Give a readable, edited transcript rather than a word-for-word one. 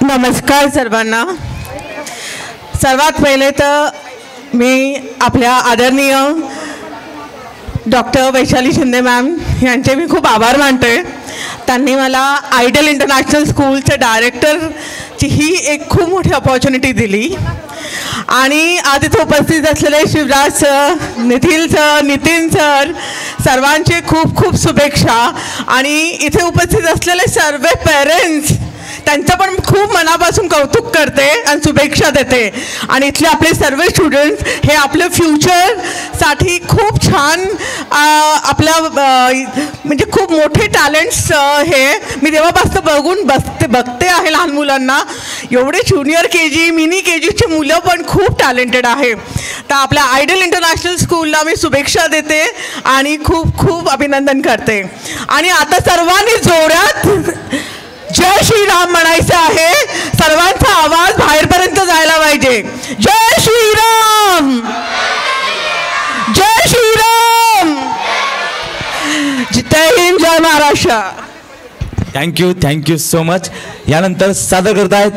नमस्कार सर्वांना। सर्वात पहिले तर मी आपल्या आदरणीय डॉक्टर वैशाली शिंदे मॅम यांचे मी खूप आभार मानते। त्यांनी मला आयडियल इंटरनॅशनल स्कूलचे डायरेक्टरची ही एक खूप मोठी अपॉर्च्युनिटी दिली आणि आज इथे उपस्थित असलेले Shivraj sir, Nikhil sir, Nitin sir सर्वांचे खूप खूप शुभेच्छा आणि इथे उपस्थित असलेले सर्व पेरेंट्स त्यांचं पण खूप मनापासून कौतुक करते आणि शुभेच्छा देते। आणि इथले आपले सर्व स्टुडंट्स हे आपले फ्युचरसाठी खूप छान आपल्या म्हणजे खूप मोठे टॅलेंट्स हे मी तेव्हापासून बघते आहे लहान मुलांना। एवढे ज्युनियर KG मिनी KGचे मुलं पण खूप टॅलेंटेड आहे। तर आपल्या आयडियल इंटरनॅशनल स्कूलला मी शुभेच्छा देते आणि खूप खूप अभिनंदन करते। आणि आता सर्वांनी जोरात जय श्रीराम म्हणायचं आहे। सर्वांचा आवाज बाहेरपर्यंत जायला पाहिजे। जय श्रीराम, जय श्रीराम, जय हिंद, जय महाराष्ट्र। Thank you so much. यानंतर सादर करतायत